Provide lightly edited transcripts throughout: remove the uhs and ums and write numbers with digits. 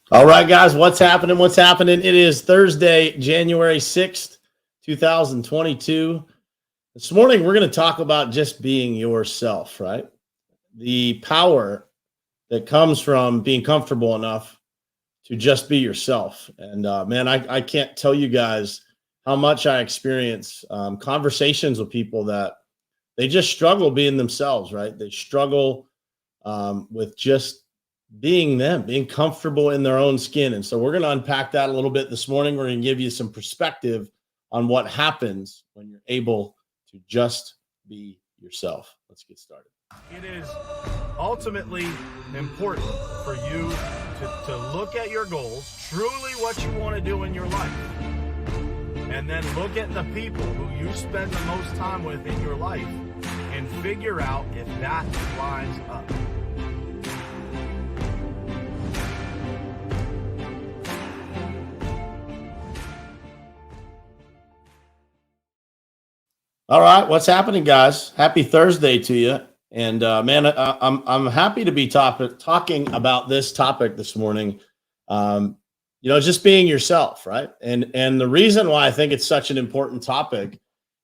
All right, guys, what's happening? What's happening? It is Thursday, January 6th, 2022. This morning, we're going to talk about just being yourself, right? The power that comes from being comfortable enough to just be yourself. And man, I can't tell you guys how much I experience conversations with people that they just struggle being themselves, right? They struggle with just being them, being comfortable in their own skin. And so we're going to unpack that a little bit this morning. We're going to give you some perspective on what happens when you're able to just be yourself. Let's get started. It is ultimately important for you to look at your goals, truly what you want to do in your life, and then look at the people who you spend the most time with in your life and figure out if that lines up. All right, what's happening, guys? Happy Thursday to you. And man, I'm happy to be talking about this topic this morning. Just being yourself, right? And the reason why I think it's such an important topic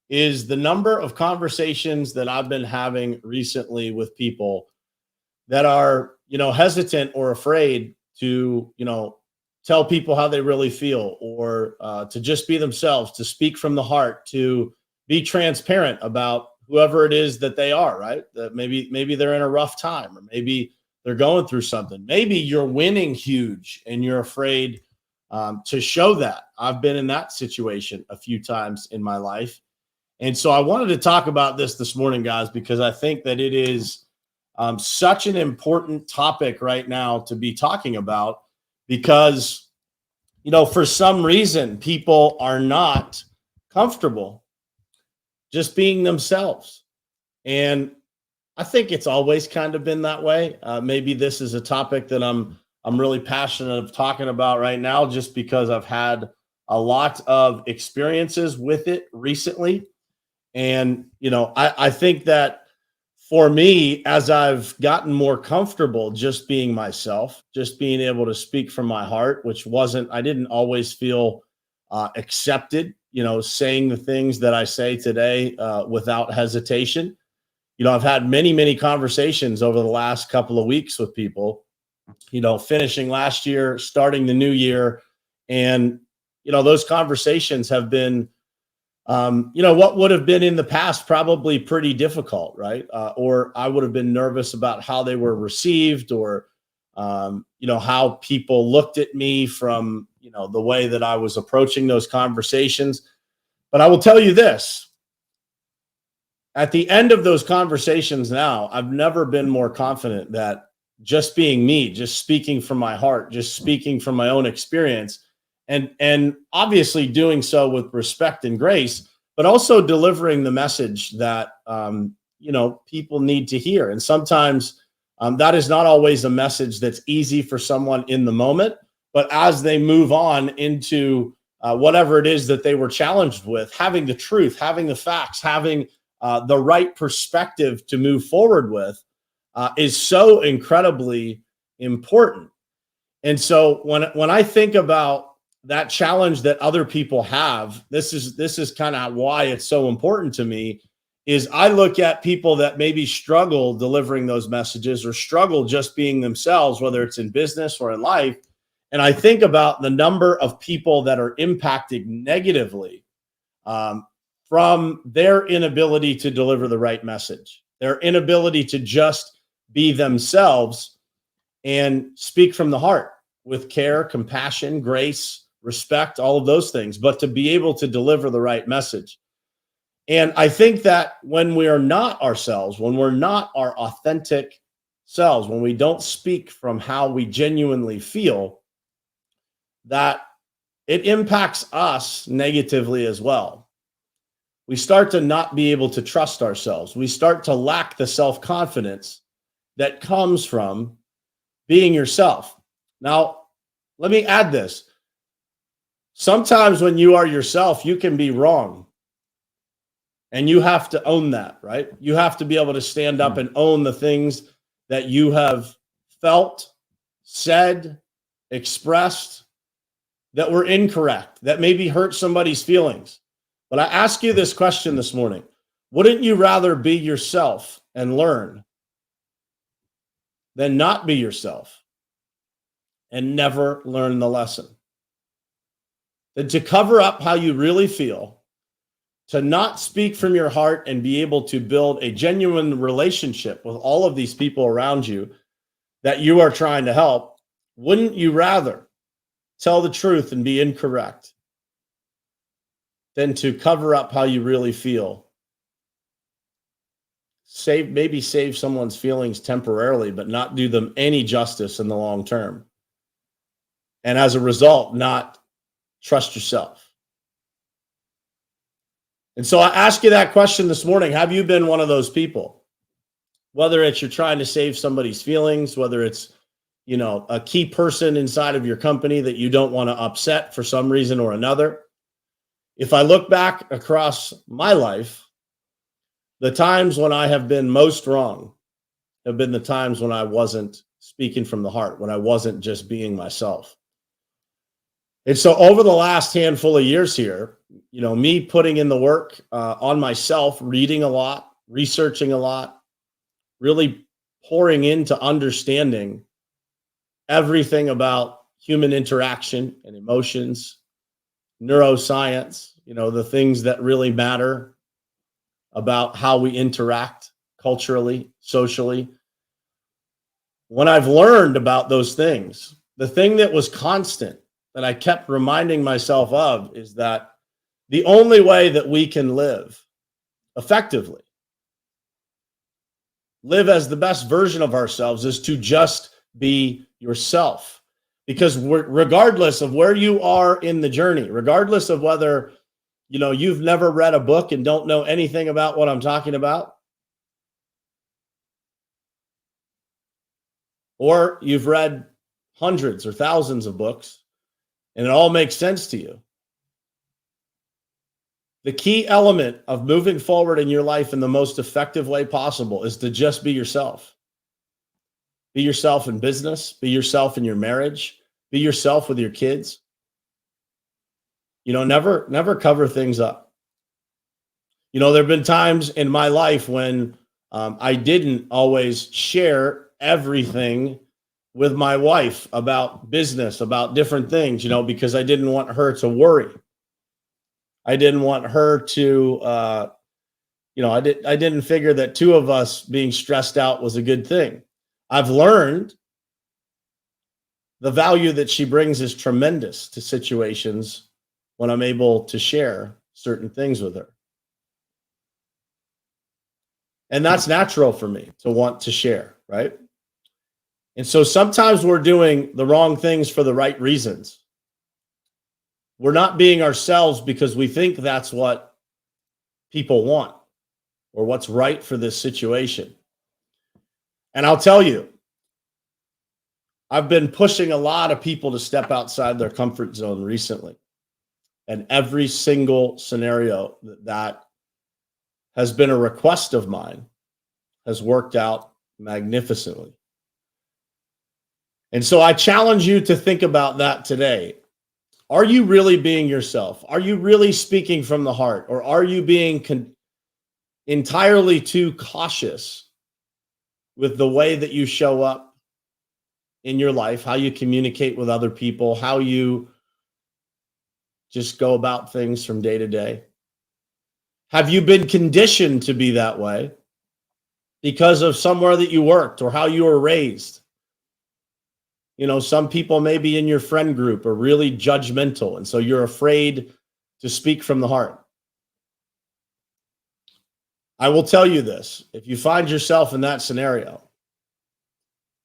is the number of conversations that I've been having recently with people that are, hesitant or afraid to, tell people how they really feel, or to just be themselves, to speak from the heart, to be transparent about whoever it is that they are, right? That maybe they're in a rough time, or maybe they're going through something. Maybe you're winning huge and you're afraid to show that. I've been in that situation a few times in my life. And so I wanted to talk about this morning, guys, because I think that it is such an important topic right now to be talking about, because, for some reason, people are not comfortable just being themselves. And I think it's always kind of been that way. Maybe this is a topic that I'm really passionate of talking about right now, just because I've had a lot of experiences with it recently. And, I think that for me, as I've gotten more comfortable just being myself, just being able to speak from my heart, I didn't always feel accepted, saying the things that I say today without hesitation. I've had many conversations over the last couple of weeks with people, finishing last year, starting the new year. And, those conversations have been, what would have been in the past probably pretty difficult, right? Or I would have been nervous about how they were received, or, how people looked at me from, the way that I was approaching those conversations. But I will tell you this: at the end of those conversations now, I've never been more confident that just being me, just speaking from my heart, just speaking from my own experience, and obviously doing so with respect and grace, but also delivering the message that people need to hear. And sometimes that is not always a message that's easy for someone in the moment, but as they move on into whatever it is that they were challenged with, having the truth, having the facts, having the right perspective to move forward with is so incredibly important. And so when I think about that challenge that other people have, this is kind of why it's so important to me. Is I look at people that maybe struggle delivering those messages, or struggle just being themselves, whether it's in business or in life. And I think about the number of people that are impacted negatively from their inability to deliver the right message, their inability to just be themselves and speak from the heart with care, compassion, grace, respect, all of those things, but to be able to deliver the right message. And I think that when we are not ourselves, when we're not our authentic selves, when we don't speak from how we genuinely feel, that it impacts us negatively as well. We start to not be able to trust ourselves. We start to lack the self-confidence that comes from being yourself. Now, let me add this. Sometimes when you are yourself, you can be wrong. And you have to own that, right? You have to be able to stand up and own the things that you have felt, said, expressed that were incorrect, that maybe hurt somebody's feelings. But I ask you this question this morning. Wouldn't you rather be yourself and learn than not be yourself and never learn the lesson? Than to cover up how you really feel, to not speak from your heart and be able to build a genuine relationship with all of these people around you that you are trying to help? Wouldn't you rather tell the truth and be incorrect than to cover up how you really feel? Maybe save someone's feelings temporarily, but not do them any justice in the long term. And as a result, not trust yourself. And so I ask you that question this morning. Have you been one of those people? Whether it's you're trying to save somebody's feelings, whether it's, a key person inside of your company that you don't want to upset for some reason or another. If I look back across my life, the times when I have been most wrong have been the times when I wasn't speaking from the heart, when I wasn't just being myself. And so over the last handful of years here, me putting in the work on myself, reading a lot, researching a lot, really pouring into understanding everything about human interaction and emotions, neuroscience, the things that really matter about how we interact culturally, socially. When I've learned about those things, the thing that was constant that I kept reminding myself of is that the only way that we can live effectively, live as the best version of ourselves, is to just be yourself. Because regardless of where you are in the journey, regardless of whether, you've never read a book and don't know anything about what I'm talking about, or you've read hundreds or thousands of books and it all makes sense to you, the key element of moving forward in your life in the most effective way possible is to just be yourself. Be yourself in business, be yourself in your marriage, be yourself with your kids. Never cover things up. There have been times in my life when I didn't always share everything with my wife about business, about different things, because I didn't want her to worry. I didn't want her to, I didn't figure that two of us being stressed out was a good thing. I've learned the value that she brings is tremendous to situations when I'm able to share certain things with her. And that's natural for me to want to share, right? And so sometimes we're doing the wrong things for the right reasons. We're not being ourselves because we think that's what people want or what's right for this situation. And I'll tell you, I've been pushing a lot of people to step outside their comfort zone recently. And every single scenario that has been a request of mine has worked out magnificently. And so I challenge you to think about that today. Are you really being yourself? Are you really speaking from the heart? Or are you being entirely too cautious with the way that you show up in your life, how you communicate with other people, how you just go about things from day to day? Have you been conditioned to be that way because of somewhere that you worked or how you were raised? Some people maybe in your friend group are really judgmental, and so you're afraid to speak from the heart. I will tell you this: if you find yourself in that scenario,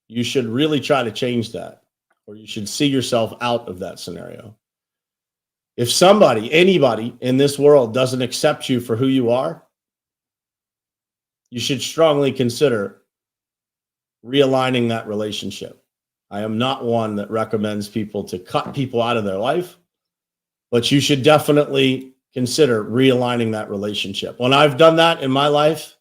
you should really try to change that, or you should see yourself out of that scenario. If anybody in this world doesn't accept you for who you are, you should strongly consider realigning that relationship. I am not one that recommends people to cut people out of their life, but you should definitely consider realigning that relationship. When I've done that in my life,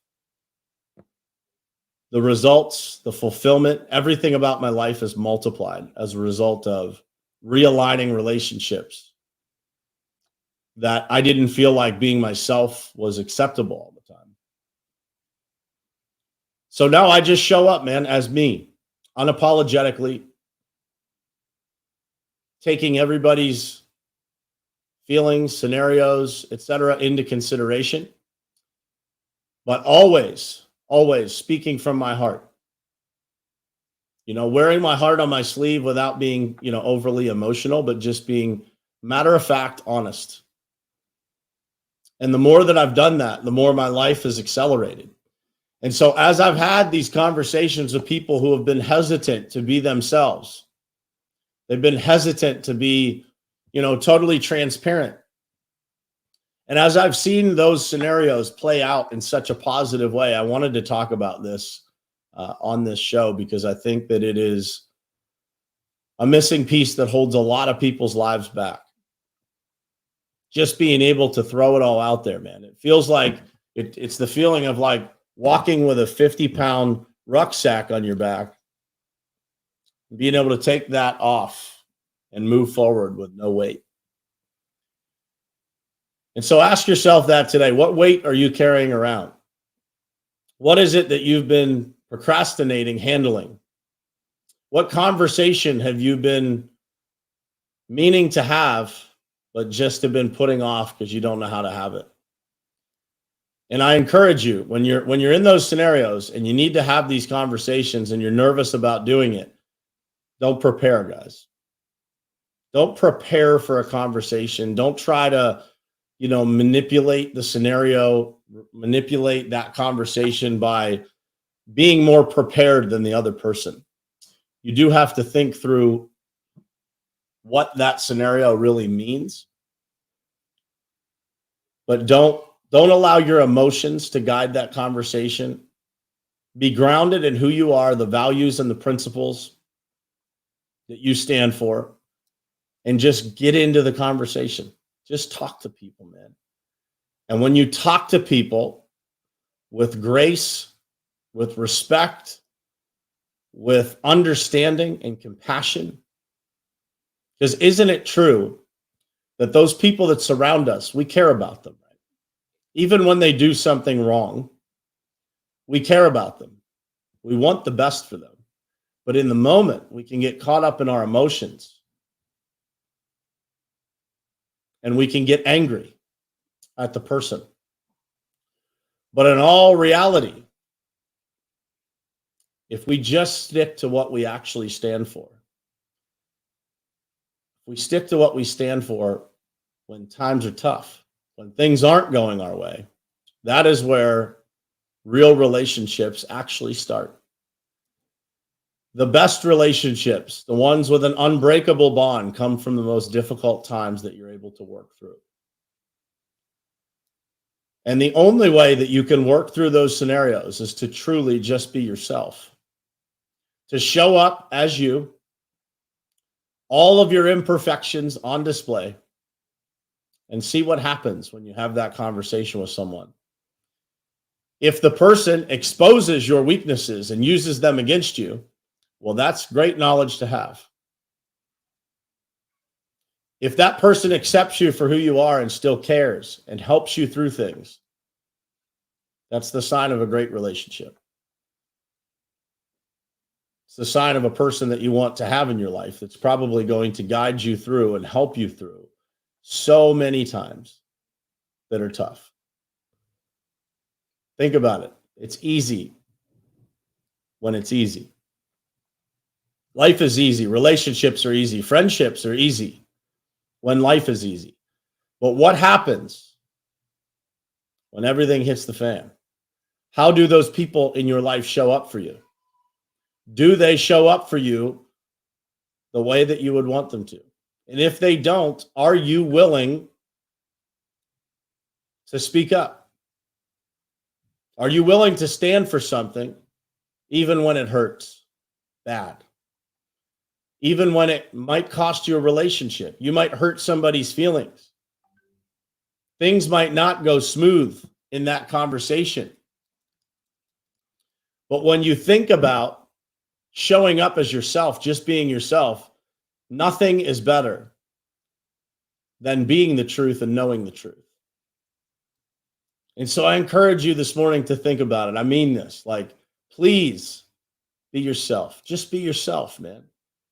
the results, the fulfillment, everything about my life is multiplied as a result of realigning relationships, that I didn't feel like being myself was acceptable all the time. So now I just show up, man, as me, unapologetically, taking everybody's feelings, scenarios, etc., into consideration, but always speaking from my heart. Wearing my heart on my sleeve without being, overly emotional, but just being matter of fact, honest. And the more that I've done that, the more my life has accelerated. And so as I've had these conversations with people who have been hesitant to be themselves, they've been hesitant to be, totally transparent. And as I've seen those scenarios play out in such a positive way, I wanted to talk about this on this show, because I think that it is a missing piece that holds a lot of people's lives back. Just being able to throw it all out there, man. It feels like it's the feeling of like walking with a 50-pound rucksack on your back, being able to take that off and move forward with no weight. And so ask yourself that today. What weight are you carrying around? What is it that you've been procrastinating handling? What conversation have you been meaning to have, but just have been putting off because you don't know how to have it? And I encourage you, when you're in those scenarios and you need to have these conversations and you're nervous about doing it, don't prepare, guys. Don't prepare for a conversation. Don't try to, manipulate the scenario, manipulate that conversation by being more prepared than the other person. You do have to think through what that scenario really means. But don't allow your emotions to guide that conversation. Be grounded in who you are, the values and the principles that you stand for, and just get into the conversation. Just talk to people, man. And when you talk to people with grace, with respect, with understanding and compassion, because isn't it true that those people that surround us, we care about them, right? Even when they do something wrong, we care about them. We want the best for them. But in the moment, we can get caught up in our emotions. And we can get angry at the person. But in all reality, if we just stick to what we actually stand for, if we stick to what we stand for when times are tough, when things aren't going our way, that is where real relationships actually start. The best relationships, the ones with an unbreakable bond, come from the most difficult times that you're able to work through. And the only way that you can work through those scenarios is to truly just be yourself. To show up as you, all of your imperfections on display, and see what happens when you have that conversation with someone. If the person exposes your weaknesses and uses them against you, well, that's great knowledge to have. If that person accepts you for who you are and still cares and helps you through things, that's the sign of a great relationship. It's the sign of a person that you want to have in your life that's probably going to guide you through and help you through so many times that are tough. Think about it. It's easy when it's easy. Life is easy. Relationships are easy. Friendships are easy when life is easy. But what happens when everything hits the fan? How do those people in your life show up for you? Do they show up for you the way that you would want them to? And if they don't, are you willing to speak up? Are you willing to stand for something even when it hurts bad? Even when it might cost you a relationship, you might hurt somebody's feelings. Things might not go smooth in that conversation. But when you think about showing up as yourself, just being yourself, Nothing is better than being the truth and knowing the truth. And so I encourage you this morning to think about it. I mean this, like, please be yourself. Just be yourself, man,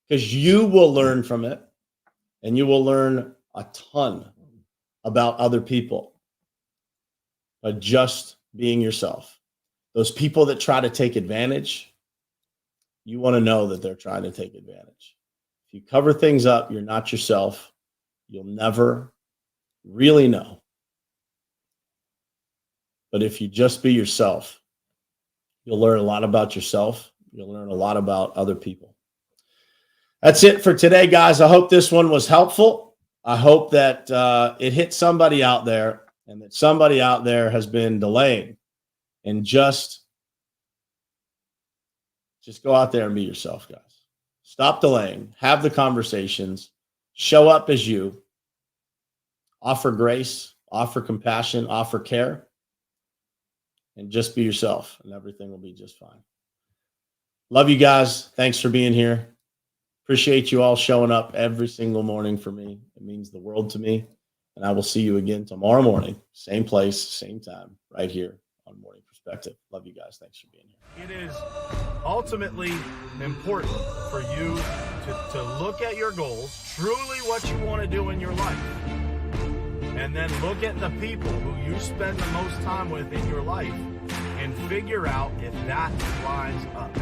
because you will learn from it and you will learn a ton about other people by just being yourself. Those people that try to take advantage, you want to know that they're trying to take advantage. If you cover things up, you're not yourself, you'll never really know. But if you just be yourself, you'll learn a lot about yourself. You'll learn a lot about other people. That's it for today, guys. I hope this one was helpful. I hope that it hit somebody out there and that somebody out there has been delaying. And just go out there and be yourself, guys. Stop delaying. Have the conversations. Show up as you. Offer grace. Offer compassion. Offer care. And just be yourself, and everything will be just fine. Love you guys. Thanks for being here. Appreciate you all showing up every single morning for me. It means the world to me. And I will see you again tomorrow morning. Same place, same time, right here on Morning Perspective. Love you guys. Thanks for being here. It is ultimately important for you to look at your goals, truly what you want to do in your life. And then look at the people who you spend the most time with in your life and figure out if that lines up.